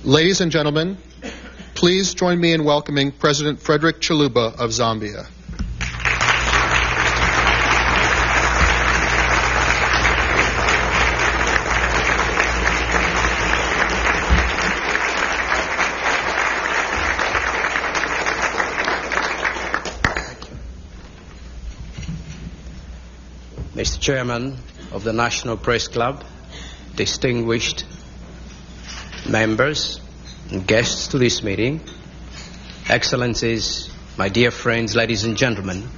Ladies and gentlemen, please join me in welcoming President Frederick Chiluba of Zambia. Mr. Chairman of the National Press Club, distinguished members and guests to this meeting, Excellencies, my dear friends, ladies and gentlemen,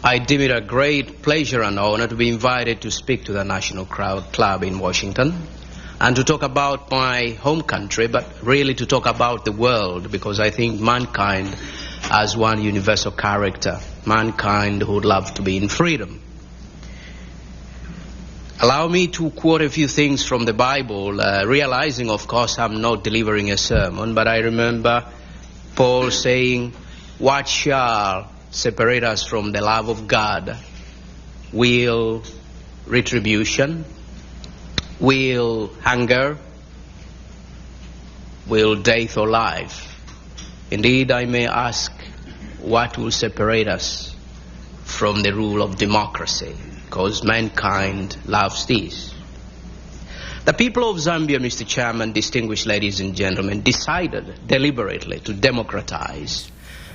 I deem it a great pleasure and honor to be invited to speak to the National Club in Washington and to talk about my home country, but really to talk about the world, because I think mankind has one universal character, mankind who would love to be in freedom. Allow me to quote a few things from the Bible, realizing, of course, I'm not delivering a sermon, but I remember Paul saying, "What shall separate us from the love of God? Will retribution? Will hunger? Will death or life?" Indeed, I may ask, what will separate us from the rule of democracy? Because mankind loves this. The people of Zambia, Mr. Chairman, distinguished ladies and gentlemen, decided deliberately to democratize,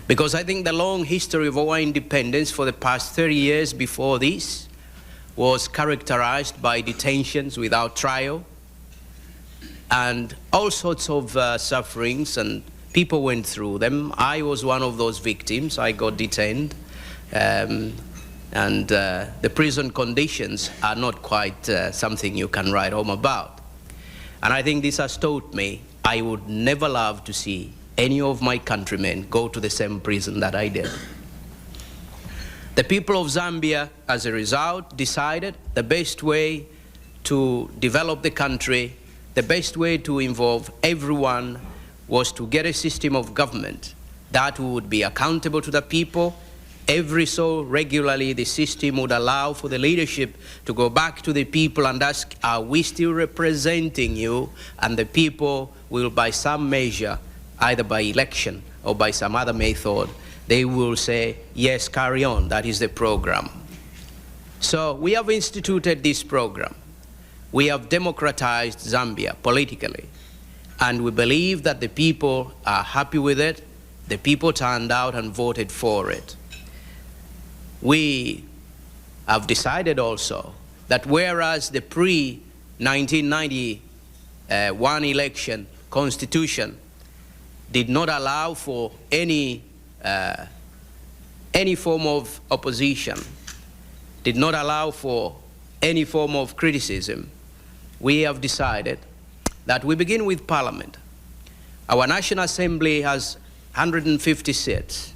because I think the long history of our independence for the past 30 years before this was characterized by detentions without trial and all sorts of sufferings, and people went through them. I was one of those victims. I got detained. And the prison conditions are not quite something you can write home about. And I think this has taught me I would never love to see any of my countrymen go to the same prison that I did. The people of Zambia, as a result, decided the best way to develop the country, the best way to involve everyone, was to get a system of government that would be accountable to the people. Every so regularly, the system would allow for the leadership to go back to the people and ask, are we still representing you? And the people will, by some measure, either by election or by some other method, they will say, yes, carry on, that is the program. So we have instituted this program. We have democratized Zambia politically, and we believe that the people are happy with it. The people turned out and voted for it. We have decided also that whereas the pre-1991 election constitution did not allow for any form of opposition, did not allow for any form of criticism, we have decided that we begin with Parliament. Our National Assembly has 150 seats.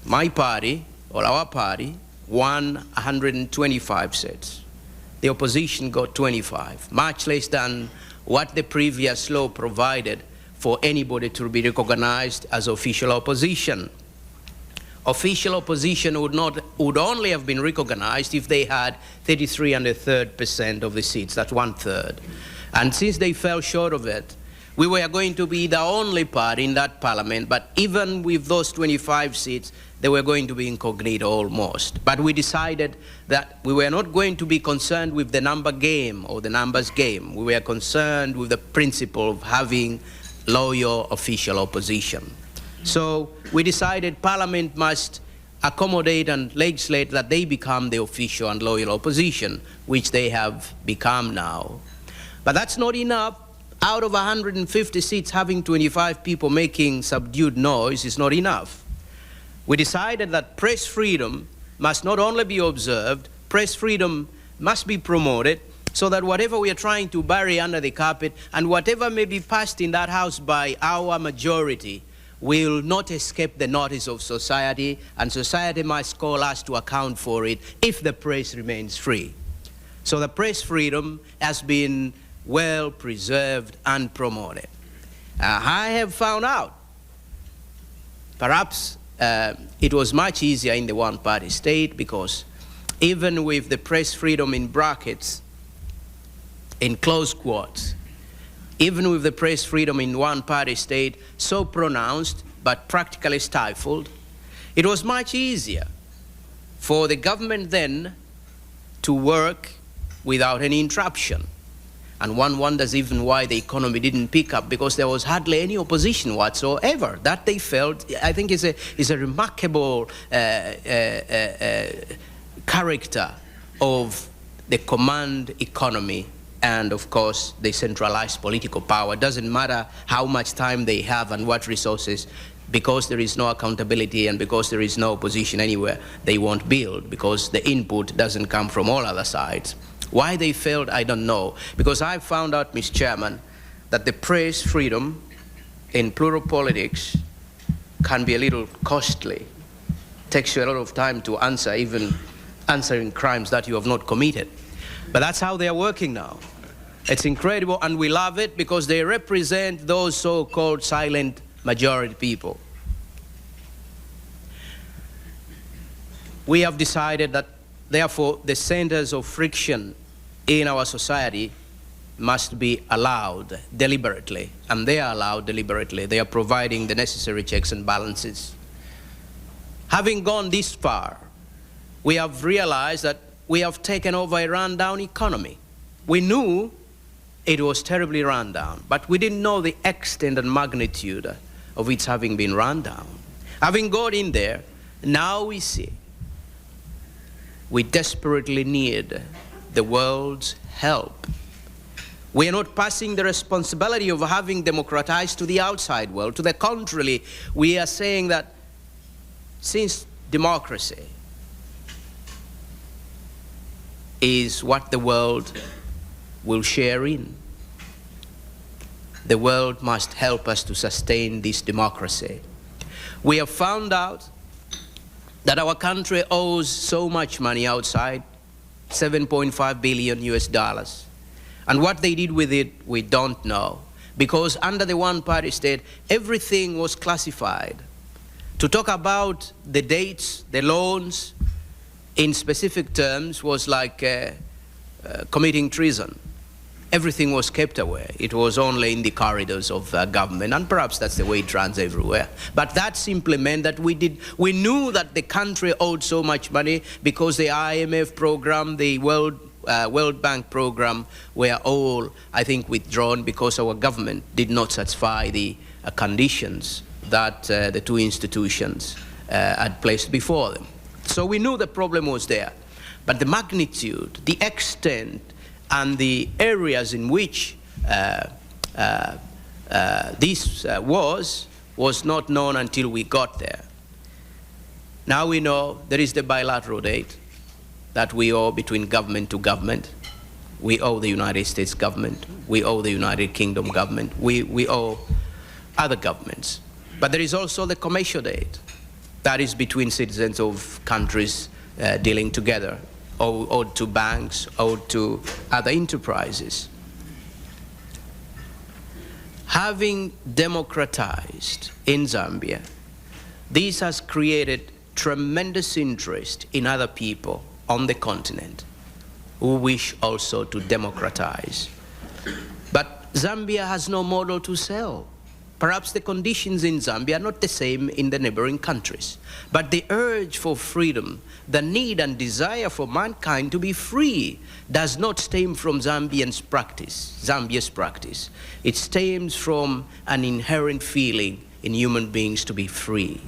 My party, or our party, won 125 seats. The opposition got 25, much less than what the previous law provided for anybody to be recognized as official opposition. Official opposition would only have been recognized if they had 33 1/3% of the seats, that's 1/3. And since they fell short of it, we were going to be the only party in that parliament, but even with those 25 seats, they were going to be incognito almost. But we decided that we were not going to be concerned with the number game or the numbers game. We were concerned with the principle of having loyal official opposition. So we decided Parliament must accommodate and legislate that they become the official and loyal opposition, which they have become now. But that's not enough. Out of 150 seats, having 25 people making subdued noise is not enough. We decided that press freedom must not only be observed, press freedom must be promoted, so that whatever we are trying to bury under the carpet and whatever may be passed in that house by our majority will not escape the notice of society, and society must call us to account for it if the press remains free. So the press freedom has been well preserved and promoted. I have found out, perhaps it was much easier in the one-party state, because even with the press freedom in brackets, in close quotes, even with the press freedom in one-party state so pronounced but practically stifled, it was much easier for the government then to work without any interruption. And one wonders even why the economy didn't pick up, because there was hardly any opposition whatsoever. That they felt, I think, is a remarkable character of the command economy and, of course, the centralized political power. It doesn't matter how much time they have and what resources, because there is no accountability and because there is no opposition anywhere, they won't build, because the input doesn't come from all other sides. Why they failed, I don't know. Because I found out, Mr. Chairman, that the press freedom in plural politics can be a little costly. Takes you a lot of time to answer, even answering crimes that you have not committed. But that's how they are working now. It's incredible, and we love it because they represent those so-called silent majority people. We have decided that, therefore, the centers of friction in our society must be allowed deliberately, and they are allowed deliberately. They are providing the necessary checks and balances. Having gone this far, we have realized that we have taken over a rundown economy. We knew it was terribly run down, but we didn't know the extent and magnitude of its having been run down. Having got in there, now we see we desperately need the world's help. We are not passing the responsibility of having democratized to the outside world. To the contrary, we are saying that since democracy is what the world will share in, the world must help us to sustain this democracy. We have found out that our country owes so much money outside, $7.5 billion US. And what they did with it, we don't know. Because under the one-party state, everything was classified. To talk about the dates, the loans, in specific terms was like committing treason. Everything was kept away. It was only in the corridors of government, and perhaps that's the way it runs everywhere. But that simply meant that we knew that the country owed so much money because the IMF program, the World Bank program were all, I think, withdrawn because our government did not satisfy the conditions that the two institutions had placed before them. So we knew the problem was there. But the magnitude, the extent, and the areas in which this was not known until we got there. Now we know there is the bilateral aid that we owe between government to government. We owe the United States government. We owe the United Kingdom government. We owe other governments. But there is also the commercial aid that is between citizens of countries dealing together, owed to banks, owed to other enterprises. Having democratized in Zambia, this has created tremendous interest in other people on the continent who wish also to democratize. But Zambia has no model to sell. Perhaps the conditions in Zambia are not the same in the neighboring countries. But the urge for freedom, the need and desire for mankind to be free does not stem from Zambia's practice. It stems from an inherent feeling in human beings to be free.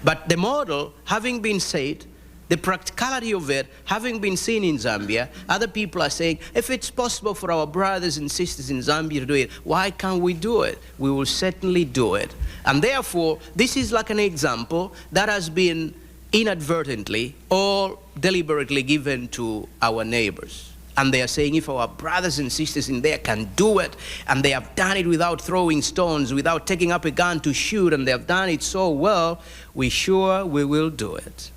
But the model, having been said, the practicality of it, having been seen in Zambia, other people are saying, if it's possible for our brothers and sisters in Zambia to do it, why can't we do it? We will certainly do it. And therefore, this is like an example that has been inadvertently or deliberately given to our neighbors. And they are saying, if our brothers and sisters in there can do it, and they have done it without throwing stones, without taking up a gun to shoot, and they have done it so well, we will do it.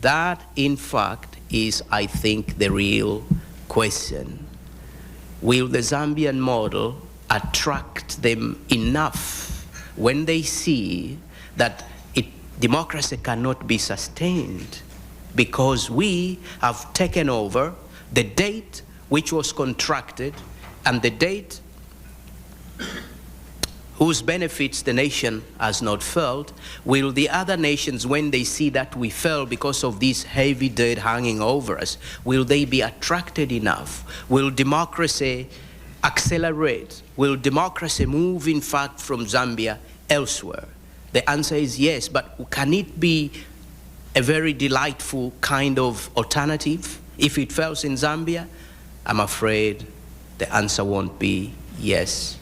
That, in fact, is, I think, the real question. Will the Zambian model attract them enough when they see that democracy cannot be sustained because we have taken over the date which was contracted and the date whose benefits the nation has not felt, will the other nations, when they see that we fell because of this heavy debt hanging over us, will they be attracted enough? Will democracy accelerate? Will democracy move, in fact, from Zambia elsewhere? The answer is yes, but can it be a very delightful kind of alternative if it fails in Zambia? I'm afraid the answer won't be yes.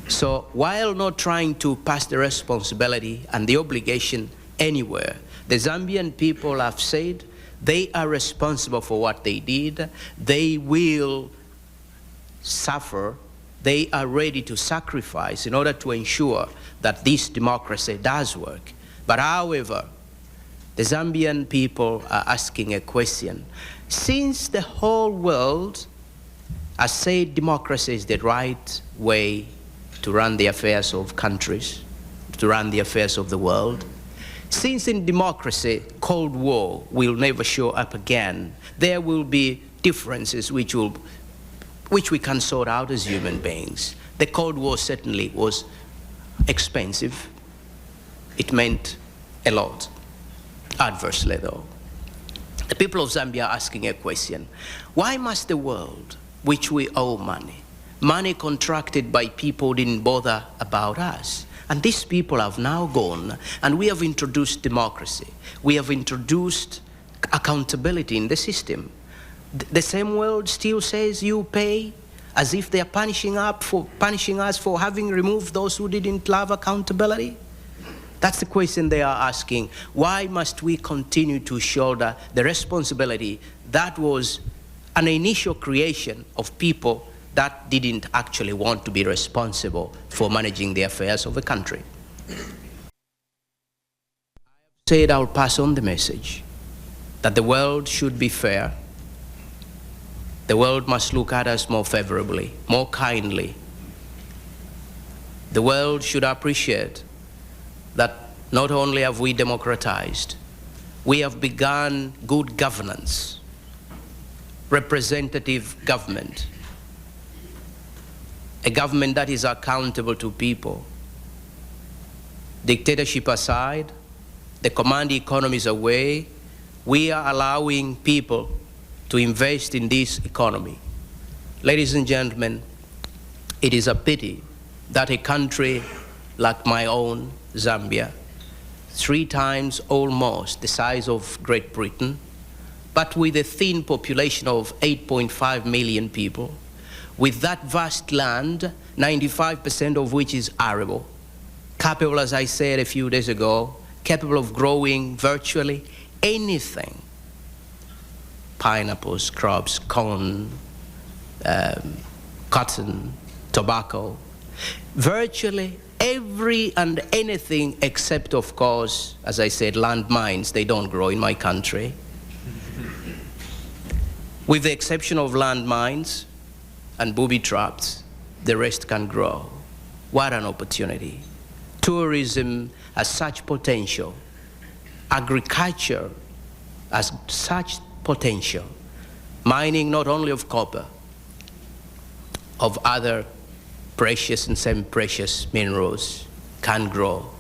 So while not trying to pass the responsibility and the obligation anywhere, the Zambian people have said they are responsible for what they did. They will suffer. They are ready to sacrifice in order to ensure that this democracy does work. But however, the Zambian people are asking a question. Since the whole world has said democracy is the right way to run the affairs of countries, to run the affairs of the world, since in democracy, Cold War will never show up again, there will be differences which we can sort out as human beings. The Cold War certainly was expensive. It meant a lot, adversely though. The people of Zambia are asking a question. Why must the world, which we owe money contracted by people who didn't bother about us? And these people have now gone, and we have introduced democracy. We have introduced accountability in the system. The same world still says you pay, as if they are punishing us for having removed those who didn't love accountability. That's the question they are asking. Why must we continue to shoulder the responsibility that was an initial creation of people that didn't actually want to be responsible for managing the affairs of the country? I have said I'll pass on the message that the world should be fair. The world must look at us more favorably, more kindly. The world should appreciate that not only have we democratized, we have begun good governance, representative government, a government that is accountable to people. Dictatorship aside, the command economies away, we are allowing people to invest in this economy. Ladies and gentlemen, it is a pity that a country like my own, Zambia, 3 times almost the size of Great Britain, but with a thin population of 8.5 million people, with that vast land, 95% of which is arable, capable, as I said a few days ago, capable of growing virtually anything: pineapples, crops, corn, cotton, tobacco, virtually every and anything except, of course, as I said, landmines. They don't grow in my country. With the exception of landmines and booby traps, the rest can grow. What an opportunity. Tourism has such potential. Agriculture has such potential. Mining not only of copper, of other precious and semi-precious minerals can grow,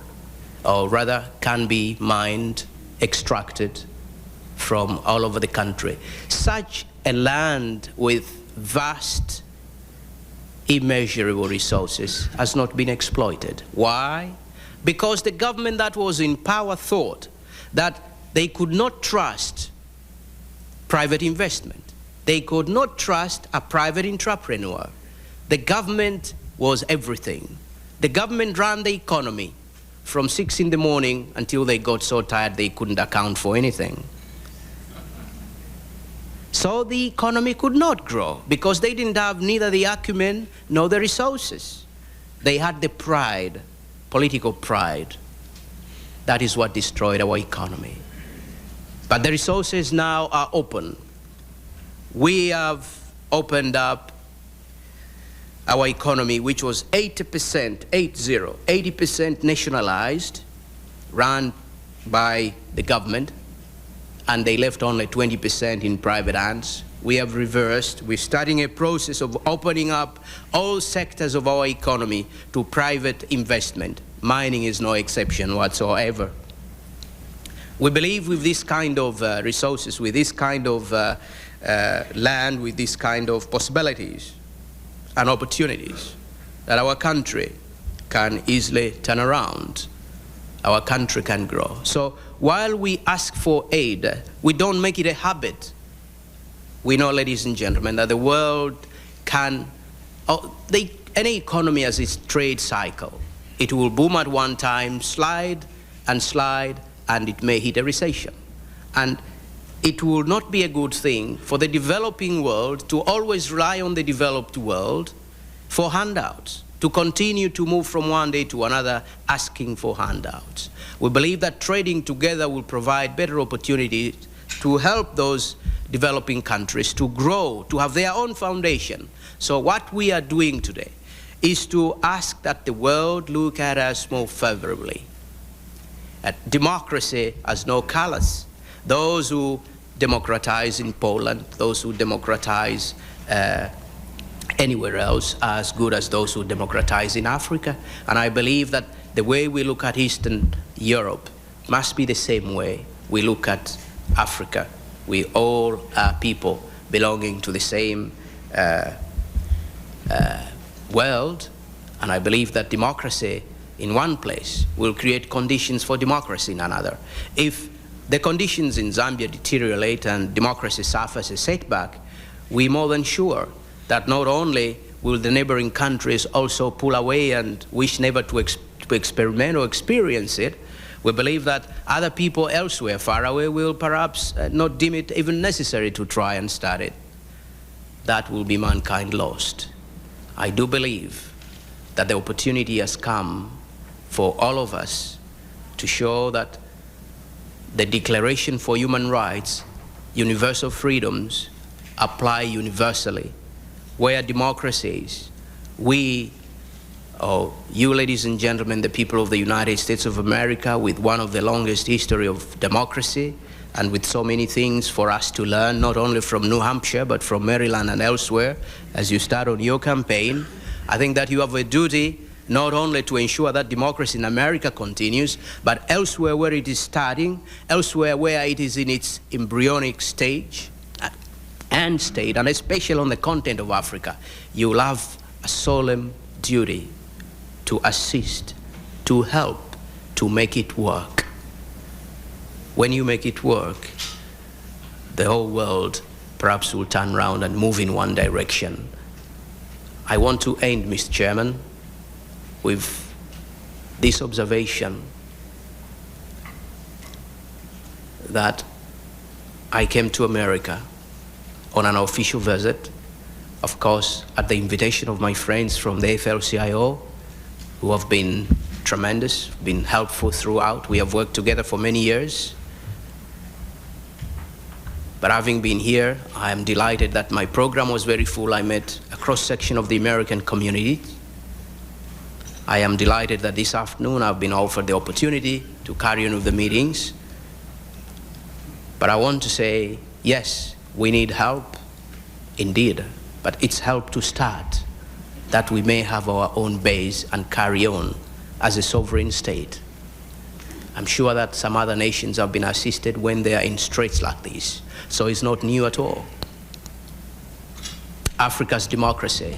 or rather can be mined, extracted from all over the country. Such a land with vast, immeasurable resources has not been exploited. Why? Because the government that was in power thought that they could not trust private investment. They could not trust a private entrepreneur. The government was everything. The government ran the economy from 6 in the morning until they got so tired they couldn't account for anything. So the economy could not grow because they didn't have neither the acumen nor the resources. They had the pride, political pride. That is what destroyed our economy. But the resources now are open. We have opened up our economy, which was 80% nationalized, run by the government, and they left only 20% in private hands. we have reversed. We're starting a process of opening up all sectors of our economy to private investment. Mining is no exception whatsoever. We believe with this kind of resources, with this kind of land, with this kind of possibilities and opportunities, that our country can easily turn around. Our country can grow. So while we ask for aid, we don't make it a habit. We know, ladies and gentlemen, that the world can, any economy has its trade cycle. It will boom at one time, slide, and it may hit a recession. And it will not be a good thing for the developing world to always rely on the developed world for handouts, to continue to move from one day to another asking for handouts. We believe that trading together will provide better opportunities to help those developing countries to grow, to have their own foundation. So what we are doing today is to ask that the world look at us more favorably. Democracy has no colors. Those who democratize in Poland, those who democratize anywhere else are as good as those who democratize in Africa. And I believe that the way we look at Eastern Europe must be the same way we look at Africa. We all are people belonging to the same world, and I believe that democracy in one place will create conditions for democracy in another. If the conditions in Zambia deteriorate and democracy suffers a setback, we're more than sure that not only will the neighboring countries also pull away and wish never to experiment or experience it, we believe that other people elsewhere far away will perhaps not deem it even necessary to try and start it. That will be mankind lost. I do believe that the opportunity has come for all of us to show that the Declaration for Human Rights, universal freedoms, apply universally. Where democracy is, we, you ladies and gentlemen, the people of the United States of America, with one of the longest history of democracy and with so many things for us to learn, not only from New Hampshire, but from Maryland and elsewhere, as you start on your campaign, I think that you have a duty not only to ensure that democracy in America continues, but elsewhere where it is starting, elsewhere where it is in its embryonic stage, and state, and especially on the continent of Africa, you will have a solemn duty to assist, to help, to make it work. When you make it work, the whole world perhaps will turn around and move in one direction. I want to end, Mr. Chairman, with this observation that I came to America on an official visit, of course, at the invitation of my friends from the AFL-CIO, who have been tremendous, been helpful throughout. We have worked together for many years. But having been here, I am delighted that my program was very full. I met a cross-section of the American community. I am delighted that this afternoon I've been offered the opportunity to carry on with the meetings. But I want to say, yes, we need help, indeed, but it's help to start, that we may have our own base and carry on as a sovereign state. I'm sure that some other nations have been assisted when they are in straits like this, so it's not new at all. Africa's democracy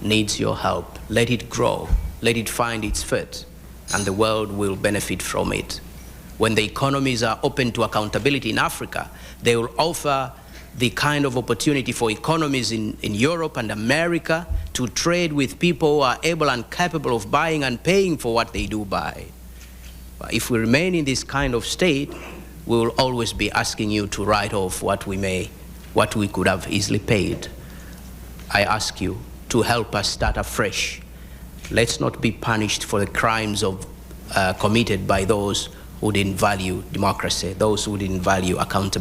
needs your help. Let it grow, let it find its feet, and the world will benefit from it. When the economies are open to accountability in Africa, they will offer the kind of opportunity for economies in Europe and America to trade with people who are able and capable of buying and paying for what they do buy. But if we remain in this kind of state, we will always be asking you to write off what we could have easily paid. I ask you to help us start afresh. Let's not be punished for the crimes committed by those who didn't value democracy, those who didn't value accountability.